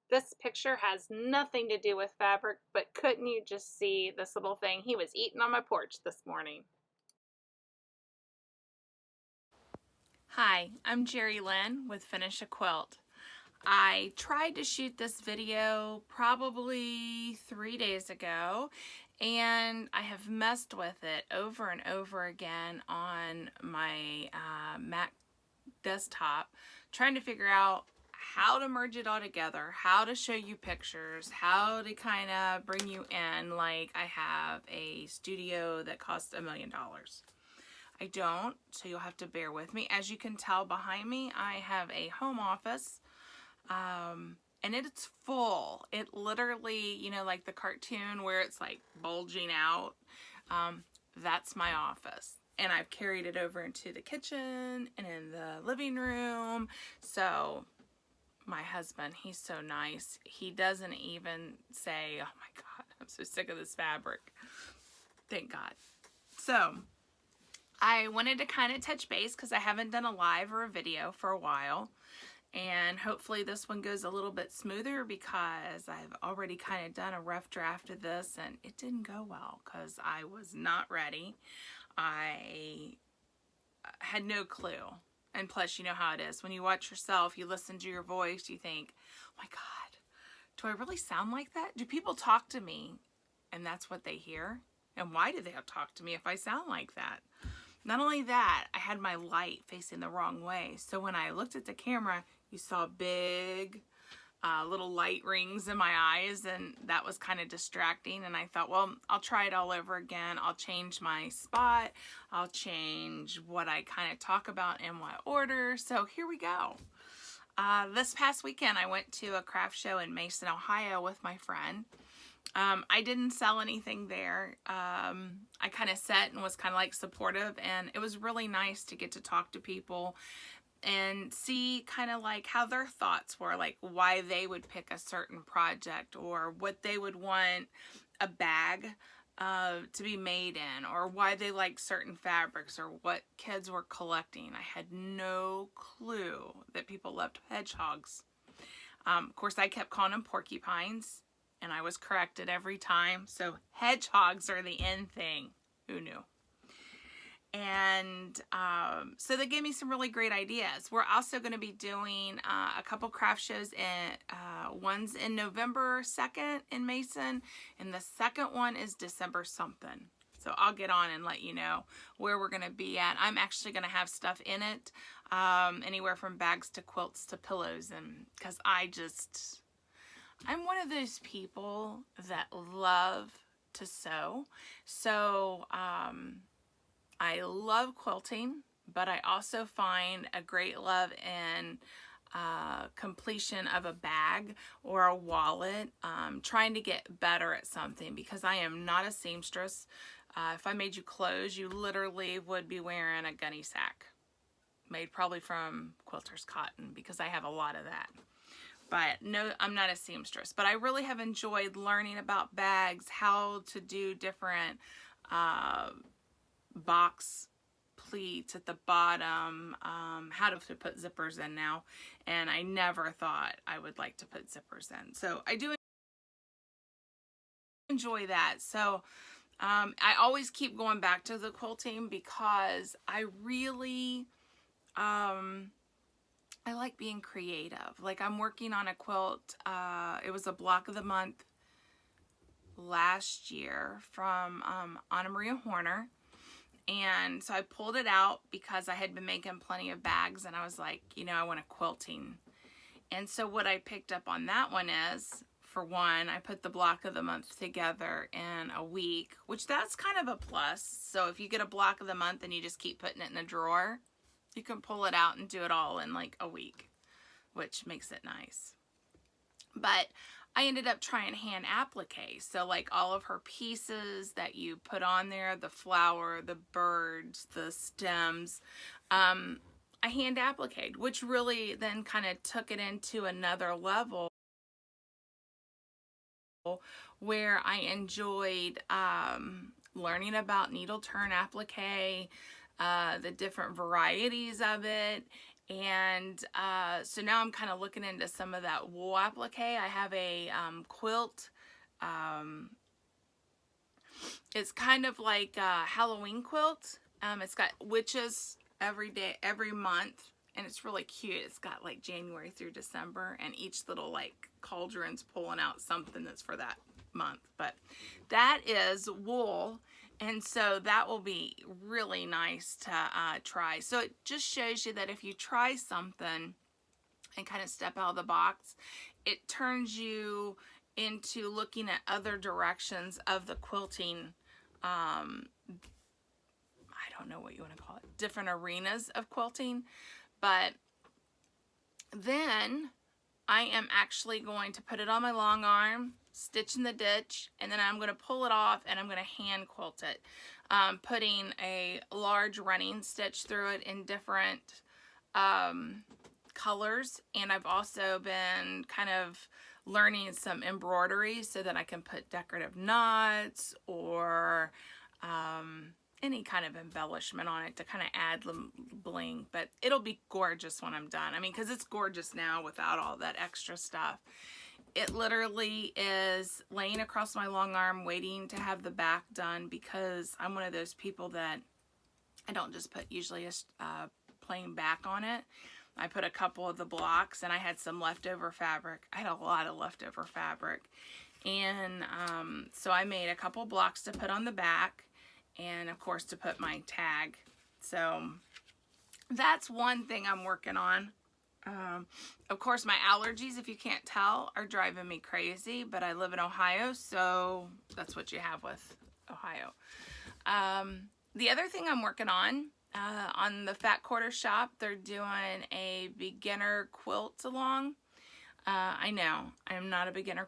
This picture has nothing to do with fabric, but couldn't you just see this little thing? He was eating on my porch this morning. Hi, I'm Jerry Lynn with Finish a Quilt. I tried to shoot this video probably 3 days ago, and I have messed with it over and over again on my Mac desktop, trying to figure out how to merge it all together, how to show you pictures, how to kind of bring you in like I have a studio that costs $1 million. I don't, so you'll have to bear with me. As you can tell behind me, I have a home office, and it's full. It literally, you know, like the cartoon where it's like bulging out, that's my office. And I've carried it over into the kitchen and in the living room. So my husband, he's so nice. He doesn't even say, oh my God, I'm so sick of this fabric. Thank God. So I wanted to kind of touch base because I haven't done a live or a video for a while. And hopefully this one goes a little bit smoother because I've already kind of done a rough draft of this and it didn't go well because I was not ready. I had no clue. And plus, you know how it is. When you watch yourself, you listen to your voice, you think, oh my God, do I really sound like that? Do people talk to me and that's what they hear? And why do they talk to me if I sound like that? Not only that, I had my light facing the wrong way. So when I looked at the camera, you saw big little light rings in my eyes, and that was kind of distracting. And I thought, well, I'll try it all over again. I'll change my spot. I'll change what I kind of talk about in what order. So here we go. This past weekend, I went to a craft show in Mason, Ohio with my friend. I didn't sell anything there. I kind of sat and was kind of like supportive, and it was really nice to get to talk to people and see kind of like how their thoughts were, like why they would pick a certain project or what they would want a bag to be made in, or why they like certain fabrics, or what kids were collecting. I had no clue that people loved hedgehogs. Of course, I kept calling them porcupines, and I was corrected every time. So hedgehogs are the in thing. Who knew? And so they gave me some really great ideas. We're also going to be doing a couple craft shows. One's in November 2nd in Mason, and the second one is December something. So I'll get on and let you know where we're going to be at. I'm actually going to have stuff in it, anywhere from bags to quilts to pillows, and because I'm one of those people that love to sew. So I love quilting, but I also find a great love in completion of a bag or a wallet, trying to get better at something, because I am not a seamstress. If I made you clothes, you literally would be wearing a gunny sack made probably from quilter's cotton, because I have a lot of that. But no, I'm not a seamstress, but I really have enjoyed learning about bags, how to do different box pleats at the bottom, how to put zippers in now, and I never thought I would like to put zippers in. So I do enjoy that. So I always keep going back to the quilting because I really, I like being creative. Like I'm working on a quilt. It was a block of the month last year from Anna Maria Horner. And so I pulled it out because I had been making plenty of bags, and I was like, you know, I want a quilting. And so what I picked up on that one is, for one, I put the block of the month together in a week, which that's kind of a plus. So if you get a block of the month and you just keep putting it in a drawer, you can pull it out and do it all in like a week, which makes it nice. But I ended up trying hand applique. So like all of her pieces that you put on there, the flower, the birds, the stems, I hand appliqued, which really then kind of took it into another level where I enjoyed learning about needle turn applique, the different varieties of it, And so now I'm kind of looking into some of that wool applique. I have a quilt. It's kind of like a Halloween quilt. It's got witches every day, every month, and it's really cute. It's got like January through December, and each little like cauldron's pulling out something that's for that month. But that is wool, and so that will be really nice to try. So it just shows you that if you try something and kind of step out of the box, it turns you into looking at other directions of the quilting. I don't know what you want to call it, different arenas of quilting. But then I am actually going to put it on my long arm, stitch in the ditch, and then I'm going to pull it off and I'm going to hand quilt it, putting a large running stitch through it in different colors. And I've also been kind of learning some embroidery so that I can put decorative knots or any kind of embellishment on it to kind of add the bling. But it'll be gorgeous when I'm done. I mean, because it's gorgeous now without all that extra stuff. It literally is laying across my long arm waiting to have the back done, because I'm one of those people that I don't just put usually a plain back on it. I put a couple of the blocks, and I had some leftover fabric. I had a lot of leftover fabric. And so I made a couple blocks to put on the back, and of course to put my tag. So that's one thing I'm working on. Of course, my allergies, if you can't tell, are driving me crazy, but I live in Ohio, so that's what you have with Ohio. The other thing I'm working on the Fat Quarter Shop, they're doing a beginner quilt along. I know, I'm not a beginner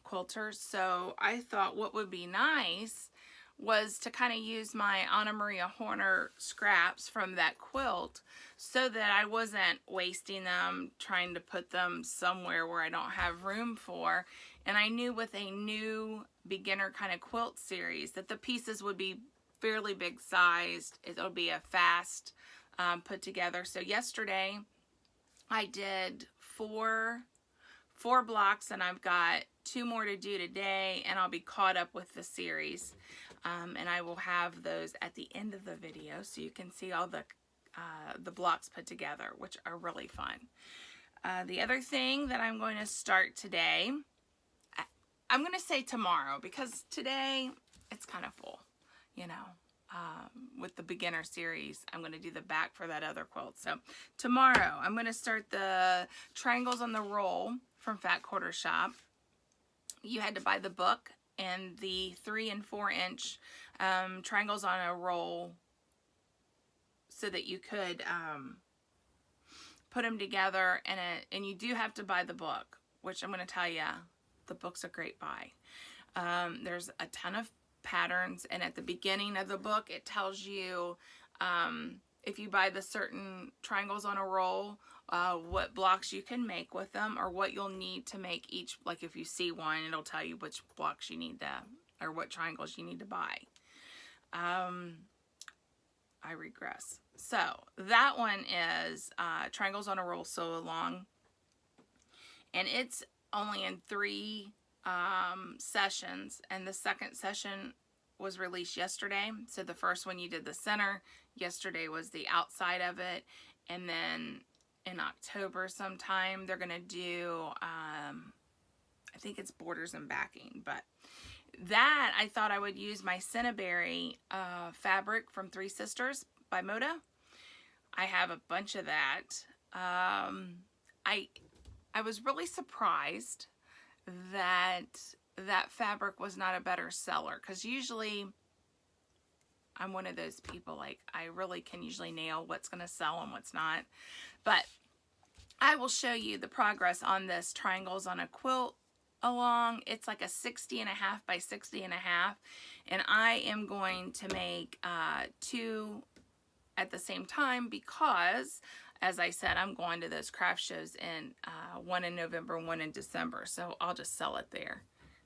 quilter, so I thought what would be nice was to kind of use my Anna Maria Horner scraps from that quilt so that I wasn't wasting them trying to put them somewhere where I don't have room for. And I knew with a new beginner kind of quilt series that the pieces would be fairly big sized. It'll be a fast put together. So yesterday I did four blocks, and I've got 2 more to do today, and I'll be caught up with the series. And I will have those at the end of the video so you can see all the blocks put together, which are really fun. The other thing that I'm going to start today, I'm going to say tomorrow, because today it's kind of full, you know. With the beginner series, I'm going to do the back for that other quilt. So tomorrow I'm going to start the Triangles on the Roll from Fat Quarter Shop. You had to buy the book and the 3 and 4 inch Triangles on a Roll so that you could put them together, and you do have to buy the book, which I'm going to tell you, the book's a great buy. There's a ton of patterns, and at the beginning of the book it tells you if you buy the certain Triangles on a Roll, what blocks you can make with them, or what you'll need to make each. Like if you see one, it'll tell you which blocks you need to, or what triangles you need to buy. I regress. So that one is Triangles on a Roll Sew Along, and it's only in 3 sessions, and the second session was released yesterday. So the first one you did the center, yesterday was the outside of it, and then in October sometime they're gonna do I think it's borders and backing. But that, I thought I would use my Cinnaberry fabric from Three Sisters by Moda. I have a bunch of that. I was really surprised that fabric was not a better seller, because usually I'm one of those people, like, I really can usually nail what's going to sell and what's not. But I will show you the progress on this Triangles on a Quilt Along. It's like a 60.5 by 60.5, and I am going to make 2 at the same time, because as I said, I'm going to those craft shows in one in November and one in December, so I'll just sell it there.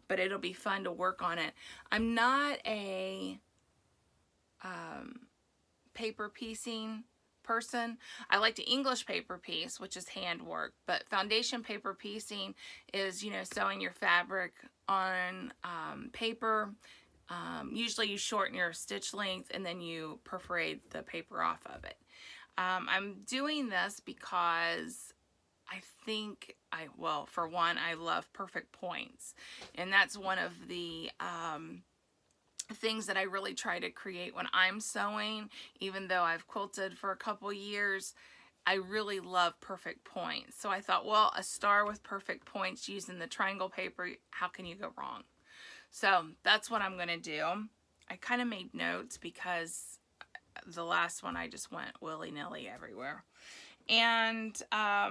But it'll be fun to work on it. I'm not a paper piecing person. I like to English paper piece, which is handwork, but foundation paper piecing is, you know, sewing your fabric on paper. Usually you shorten your stitch length and then you perforate the paper off of it. I'm doing this because I think well, for one, I love perfect points, and that's one of the things that I really try to create when I'm sewing. Even though I've quilted for a couple years, I really love perfect points. So I thought, well, a star with perfect points using the triangle paper, how can you go wrong? So that's what I'm going to do. I kind of made notes because the last one I just went willy-nilly everywhere. And I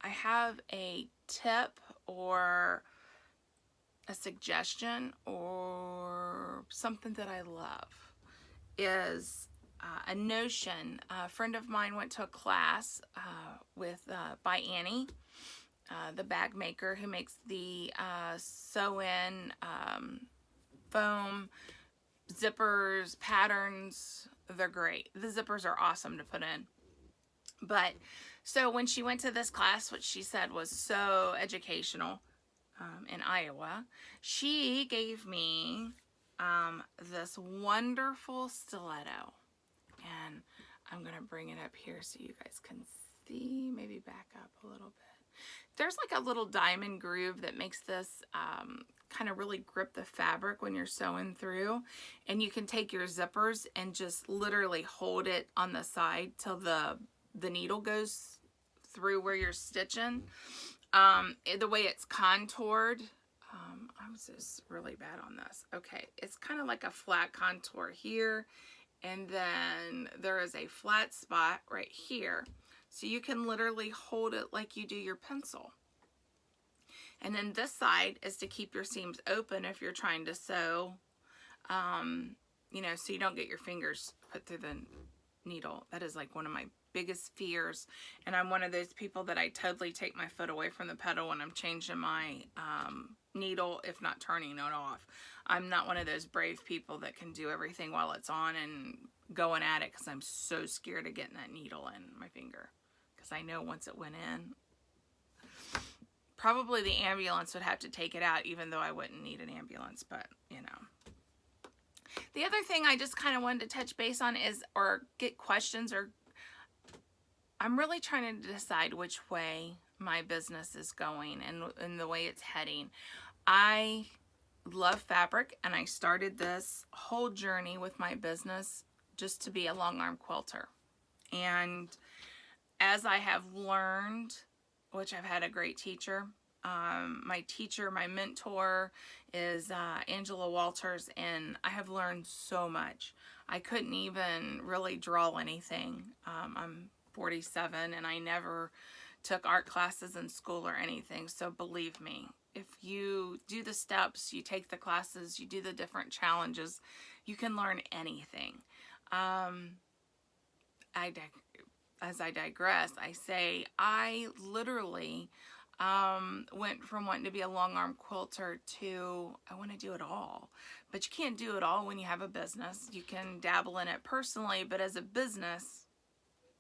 have a tip or a suggestion or something that I love is a notion. A friend of mine went to a class by Annie, the bag maker who makes the sew-in foam zippers, patterns. They're great. The zippers are awesome to put in. But so when she went to this class, which she said was so educational, in Iowa, she gave me this wonderful stiletto, and I'm gonna bring it up here so you guys can see, maybe back up a little bit. There's like a little diamond groove that makes this kind of really grip the fabric when you're sewing through, and you can take your zippers and just literally hold it on the side till the needle goes through where you're stitching. The way it's contoured, I was just really bad on this. Okay, it's kind of like a flat contour here, and then there is a flat spot right here. So you can literally hold it like you do your pencil. And then this side is to keep your seams open if you're trying to sew, you know, so you don't get your fingers put through the needle. That is like one of my biggest fears, and I'm one of those people that I totally take my foot away from the pedal when I'm changing my needle, if not turning it off. I'm not one of those brave people that can do everything while it's on and going at it, because I'm so scared of getting that needle in my finger, because I know once it went in, probably the ambulance would have to take it out, even though I wouldn't need an ambulance, but you know. The other thing I just kind of wanted to touch base on is, or get questions, or I'm really trying to decide which way my business is going and the way it's heading. I love fabric, and I started this whole journey with my business just to be a long arm quilter. And as I have learned, which I've had a great teacher, my mentor is Angela Walters, and I have learned so much. I couldn't even really draw anything. I'm 47 and I never took art classes in school or anything, so believe me, if you do the steps, you take the classes, you do the different challenges, you can learn anything. As I digress, I say I literally went from wanting to be a long arm quilter to I want to do it all. But you can't do it all when you have a business. You can dabble in it personally, but as a business,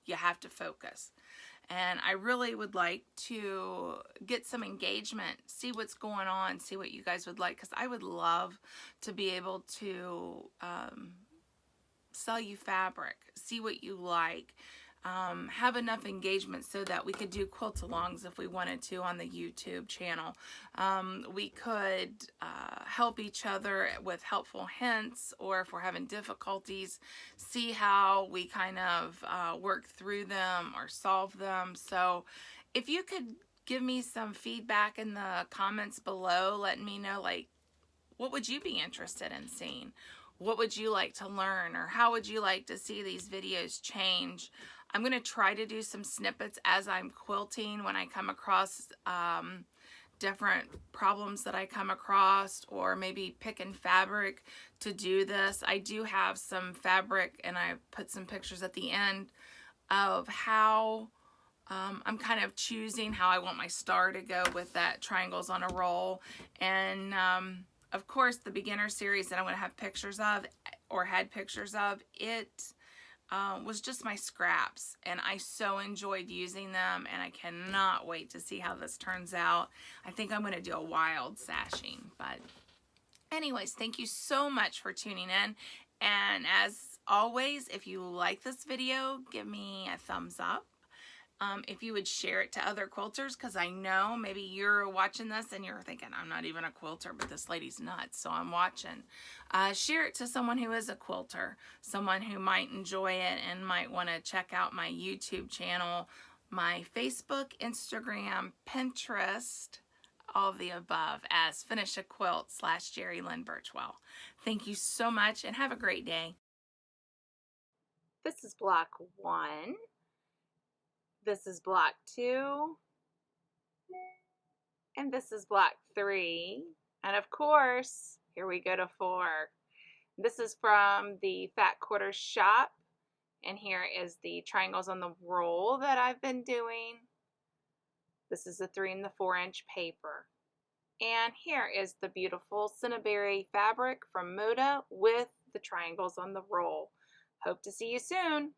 you have to focus. And I really would like to get some engagement, see what's going on, see what you guys would like, because I would love to be able to sell you fabric, see what you like, have enough engagement so that we could do quilt-alongs if we wanted to on the YouTube channel. We could help each other with helpful hints, or if we're having difficulties, see how we kind of work through them or solve them. So if you could give me some feedback in the comments below, letting me know, like, what would you be interested in seeing? What would you like to learn, or how would you like to see these videos change? I'm going to try to do some snippets as I'm quilting when I come across different problems that I come across, or maybe picking fabric to do this. I do have some fabric, and I put some pictures at the end of how I'm kind of choosing how I want my star to go with that triangles on a roll. And of course, the beginner series that I'm going to have pictures of, or had pictures of, it was just my scraps, and I so enjoyed using them, and I cannot wait to see how this turns out. I think I'm going to do a wild sashing, but anyways, thank you so much for tuning in, and as always, if you like this video, give me a thumbs up. If you would share it to other quilters, because I know maybe you're watching this and you're thinking, I'm not even a quilter, but this lady's nuts, so I'm watching. Share it to someone who is a quilter, someone who might enjoy it and might want to check out my YouTube channel, my Facebook, Instagram, Pinterest, all of the above as Finish a Quilt / Jerry Lynn Birchwell. Thank you so much and have a great day. This is block 1. This is block 2, and this is block 3, and of course, here we go to 4. This is from the Fat Quarters shop, and here is the triangles on the roll that I've been doing. This is the 3 and the 4-inch paper. And here is the beautiful Cinnaberry fabric from Moda with the triangles on the roll. Hope to see you soon.